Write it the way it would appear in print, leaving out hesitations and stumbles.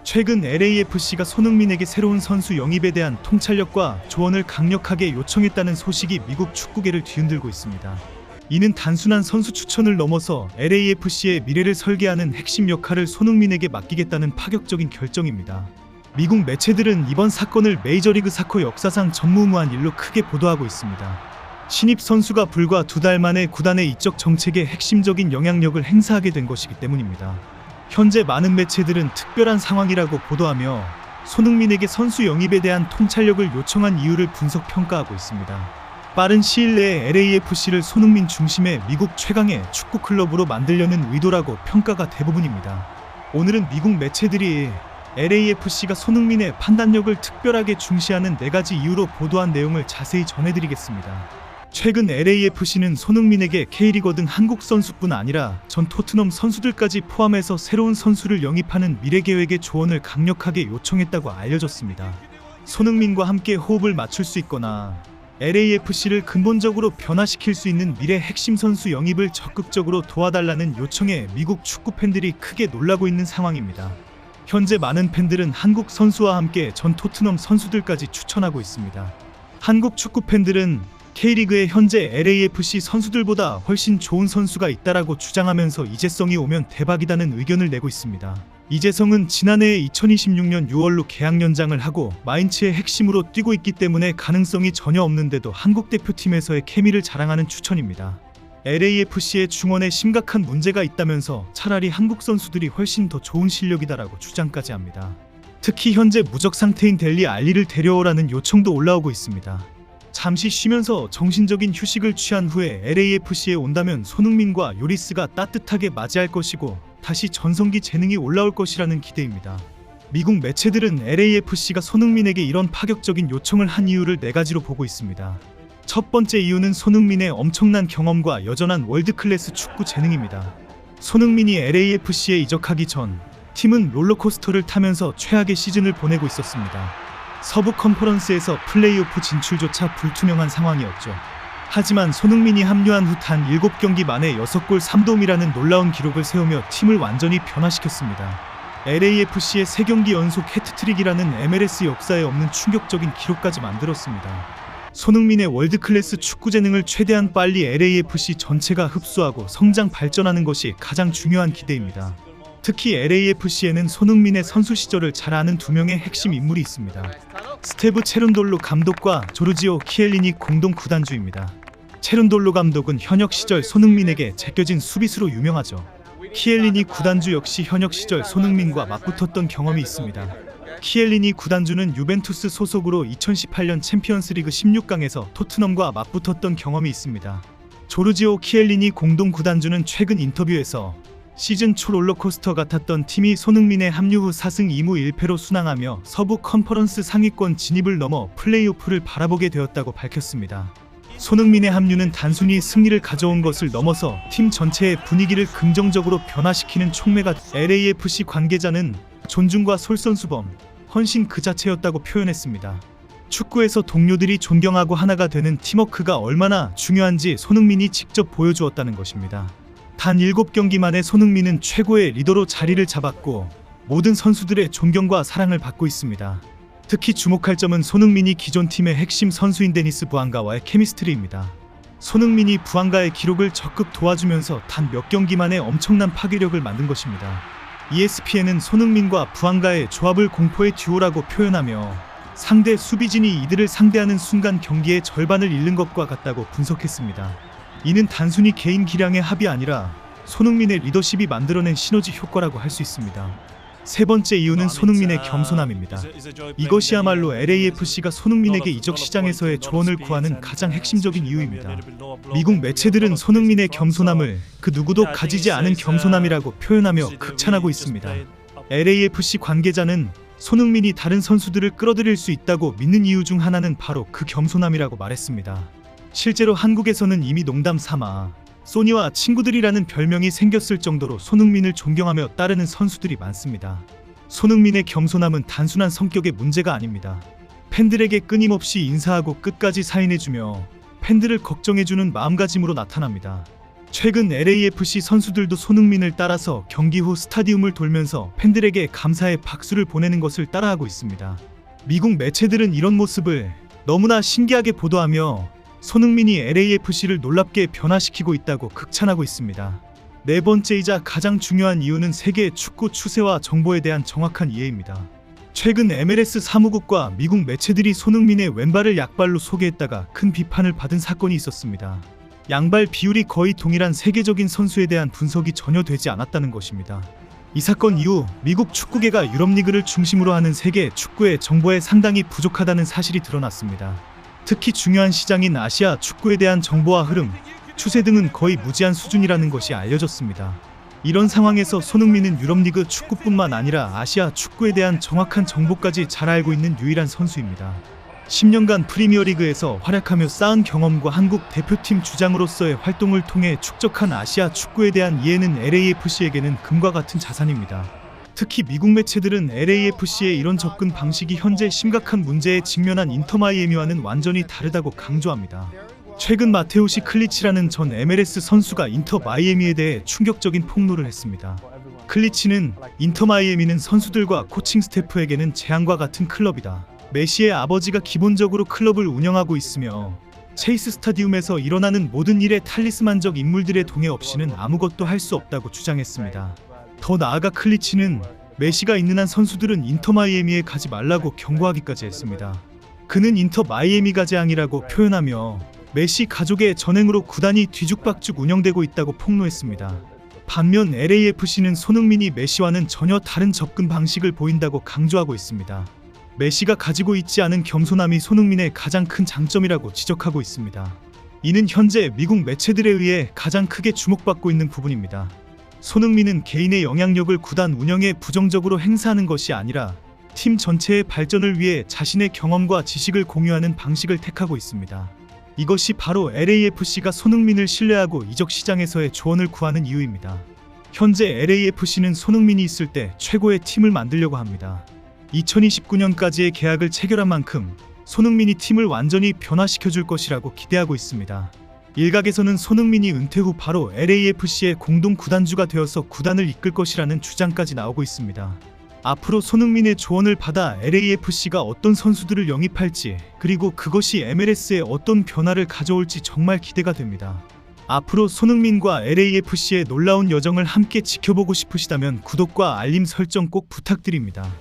최근 LAFC가 손흥민에게 새로운 선수 영입에 대한 통찰력과 조언을 강력하게 요청했다는 소식이 미국 축구계를 뒤흔들고 있습니다. 이는 단순한 선수 추천을 넘어서 LAFC의 미래를 설계하는 핵심 역할을 손흥민에게 맡기겠다는 파격적인 결정입니다. 미국 매체들은 이번 사건을 메이저리그 사커 역사상 전무후무한 일로 크게 보도하고 있습니다. 신입 선수가 불과 2달 만에 구단의 이적 정책에 핵심적인 영향력을 행사하게 된 것이기 때문입니다. 현재 많은 매체들은 특별한 상황이라고 보도하며 손흥민에게 선수 영입에 대한 통찰력을 요청한 이유를 분석 평가하고 있습니다. 빠른 시일 내에 LAFC를 손흥민 중심의 미국 최강의 축구 클럽으로 만들려는 의도라고 평가가 대부분입니다. 오늘은 미국 매체들이 LAFC가 손흥민의 판단력을 특별하게 중시하는 4가지 이유로 보도한 내용을 자세히 전해드리겠습니다. 최근 LAFC는 손흥민에게 K리거 등 한국 선수뿐 아니라 전 토트넘 선수들까지 포함해서 새로운 선수를 영입하는 미래 계획의 조언을 강력하게 요청했다고 알려졌습니다. 손흥민과 함께 호흡을 맞출 수 있거나 LAFC를 근본적으로 변화시킬 수 있는 미래 핵심 선수 영입을 적극적으로 도와달라는 요청에 미국 축구 팬들이 크게 놀라고 있는 상황입니다. 현재 많은 팬들은 한국 선수와 함께 전 토트넘 선수들까지 추천하고 있습니다. 한국 축구 팬들은 K리그에 현재 LAFC 선수들보다 훨씬 좋은 선수가 있다라고 주장하면서 이재성이 오면 대박이다는 의견을 내고 있습니다. 이재성은 지난해 2026년 6월로 계약 연장을 하고 마인츠의 핵심으로 뛰고 있기 때문에 가능성이 전혀 없는데도 한국 대표팀에서의 케미를 자랑하는 추천입니다. LAFC의 중원에 심각한 문제가 있다면서 차라리 한국 선수들이 훨씬 더 좋은 실력이다라고 주장까지 합니다. 특히 현재 무적 상태인 델리 알리를 데려오라는 요청도 올라오고 있습니다. 잠시 쉬면서 정신적인 휴식을 취한 후에 LAFC에 온다면 손흥민과 요리스가 따뜻하게 맞이할 것이고 다시 전성기 재능이 올라올 것이라는 기대입니다. 미국 매체들은 LAFC가 손흥민에게 이런 파격적인 요청을 한 이유를 4가지로 보고 있습니다. 첫 번째 이유는 손흥민의 엄청난 경험과 여전한 월드클래스 축구 재능입니다. 손흥민이 LAFC에 이적하기 전 팀은 롤러코스터를 타면서 최악의 시즌을 보내고 있었습니다. 서부 컨퍼런스에서 플레이오프 진출조차 불투명한 상황이었죠. 하지만 손흥민이 합류한 후 단 7경기 만에 6골 3도움이라는 놀라운 기록을 세우며 팀을 완전히 변화시켰습니다. LAFC의 3경기 연속 해트트릭이라는 MLS 역사에 없는 충격적인 기록까지 만들었습니다. 손흥민의 월드클래스 축구 재능을 최대한 빨리 LAFC 전체가 흡수하고 성장 발전하는 것이 가장 중요한 기대입니다. 특히 LAFC에는 손흥민의 선수 시절을 잘 아는 2명의 핵심 인물이 있습니다. 스테브 체룬돌로 감독과 조르지오 키엘리니 공동 구단주입니다. 체룬돌로 감독은 현역 시절 손흥민에게 제껴진 수비수로 유명하죠. 키엘리니 구단주 역시 현역 시절 손흥민과 맞붙었던 경험이 있습니다. 키엘리니 구단주는 유벤투스 소속으로 2018년 챔피언스리그 16강에서 토트넘과 맞붙었던 경험이 있습니다. 조르지오 키엘리니 공동 구단주는 최근 인터뷰에서 시즌 초 롤러코스터 같았던 팀이 손흥민의 합류 후 4승 2무 1패로 순항하며 서부 컨퍼런스 상위권 진입을 넘어 플레이오프를 바라보게 되었다고 밝혔습니다. 손흥민의 합류는 단순히 승리를 가져온 것을 넘어서 팀 전체의 분위기를 긍정적으로 변화시키는 촉매가 LAFC 관계자는 존중과 솔선수범, 헌신 그 자체였다고 표현했습니다. 축구에서 동료들이 존경하고 하나가 되는 팀워크가 얼마나 중요한지 손흥민이 직접 보여주었다는 것입니다. 단 7경기 만에 손흥민은 최고의 리더로 자리를 잡았고 모든 선수들의 존경과 사랑을 받고 있습니다. 특히 주목할 점은 손흥민이 기존 팀의 핵심 선수인 데니스 부앙가와의 케미스트리입니다. 손흥민이 부앙가의 기록을 적극 도와주면서 단 몇 경기 만에 엄청난 파괴력을 만든 것입니다. ESPN은 손흥민과 부앙가의 조합을 공포의 듀오라고 표현하며 상대 수비진이 이들을 상대하는 순간 경기의 절반을 잃는 것과 같다고 분석했습니다. 이는 단순히 개인 기량의 합이 아니라 손흥민의 리더십이 만들어낸 시너지 효과라고 할 수 있습니다. 세 번째 이유는 손흥민의 겸손함입니다. 이것이야말로 LAFC가 손흥민에게 이적 시장에서의 조언을 구하는 가장 핵심적인 이유입니다. 미국 매체들은 손흥민의 겸손함을 그 누구도 가지지 않은 겸손함이라고 표현하며 극찬하고 있습니다. LAFC 관계자는 손흥민이 다른 선수들을 끌어들일 수 있다고 믿는 이유 중 하나는 바로 그 겸손함이라고 말했습니다. 실제로 한국에서는 이미 농담 삼아 소니와 친구들이라는 별명이 생겼을 정도로 손흥민을 존경하며 따르는 선수들이 많습니다. 손흥민의 겸손함은 단순한 성격의 문제가 아닙니다. 팬들에게 끊임없이 인사하고 끝까지 사인해주며 팬들을 걱정해주는 마음가짐으로 나타납니다. 최근 LAFC 선수들도 손흥민을 따라서 경기 후 스타디움을 돌면서 팬들에게 감사의 박수를 보내는 것을 따라하고 있습니다. 미국 매체들은 이런 모습을 너무나 신기하게 보도하며 손흥민이 LAFC를 놀랍게 변화시키고 있다고 극찬하고 있습니다. 네 번째이자 가장 중요한 이유는 세계 축구 추세와 정보에 대한 정확한 이해입니다. 최근 MLS 사무국과 미국 매체들이 손흥민의 왼발을 약발로 소개했다가 큰 비판을 받은 사건이 있었습니다. 양발 비율이 거의 동일한 세계적인 선수에 대한 분석이 전혀 되지 않았다는 것입니다. 이 사건 이후 미국 축구계가 유럽리그를 중심으로 하는 세계 축구의 정보에 상당히 부족하다는 사실이 드러났습니다. 특히 중요한 시장인 아시아 축구에 대한 정보와 흐름, 추세 등은 거의 무지한 수준이라는 것이 알려졌습니다. 이런 상황에서 손흥민은 유럽리그 축구뿐만 아니라 아시아 축구에 대한 정확한 정보까지 잘 알고 있는 유일한 선수입니다. 10년간 프리미어리그에서 활약하며 쌓은 경험과 한국 대표팀 주장으로서의 활동을 통해 축적한 아시아 축구에 대한 이해는 LAFC에게는 금과 같은 자산입니다. 특히 미국 매체들은 LAFC의 이런 접근 방식이 현재 심각한 문제에 직면한 인터 마이애미와는 완전히 다르다고 강조합니다. 최근 마테오시 클리치라는 전 MLS 선수가 인터 마이애미에 대해 충격적인 폭로를 했습니다. 클리치는 인터 마이애미는 선수들과 코칭 스태프에게는 재앙과 같은 클럽이다. 메시의 아버지가 기본적으로 클럽을 운영하고 있으며 체이스 스타디움에서 일어나는 모든 일에 탈리스만적 인물들의 동의 없이는 아무것도 할 수 없다고 주장했습니다. 더 나아가 클리치는 메시가 있는 한 선수들은 인터 마이애미에 가지 말라고 경고하기까지 했습니다. 그는 인터 마이애미가 재앙이라고 표현하며 메시 가족의 전횡으로 구단이 뒤죽박죽 운영되고 있다고 폭로했습니다. 반면 LAFC는 손흥민이 메시와는 전혀 다른 접근 방식을 보인다고 강조하고 있습니다. 메시가 가지고 있지 않은 겸손함이 손흥민의 가장 큰 장점이라고 지적하고 있습니다. 이는 현재 미국 매체들에 의해 가장 크게 주목받고 있는 부분입니다. 손흥민은 개인의 영향력을 구단 운영에 부정적으로 행사하는 것이 아니라 팀 전체의 발전을 위해 자신의 경험과 지식을 공유하는 방식을 택하고 있습니다. 이것이 바로 LAFC가 손흥민을 신뢰하고 이적 시장에서의 조언을 구하는 이유입니다. 현재 LAFC는 손흥민이 있을 때 최고의 팀을 만들려고 합니다. 2029년까지의 계약을 체결한 만큼 손흥민이 팀을 완전히 변화시켜줄 것이라고 기대하고 있습니다. 일각에서는 손흥민이 은퇴 후 바로 LAFC의 공동 구단주가 되어서 구단을 이끌 것이라는 주장까지 나오고 있습니다. 앞으로 손흥민의 조언을 받아 LAFC가 어떤 선수들을 영입할지, 그리고 그것이 MLS에 어떤 변화를 가져올지 정말 기대가 됩니다. 앞으로 손흥민과 LAFC의 놀라운 여정을 함께 지켜보고 싶으시다면 구독과 알림 설정 꼭 부탁드립니다.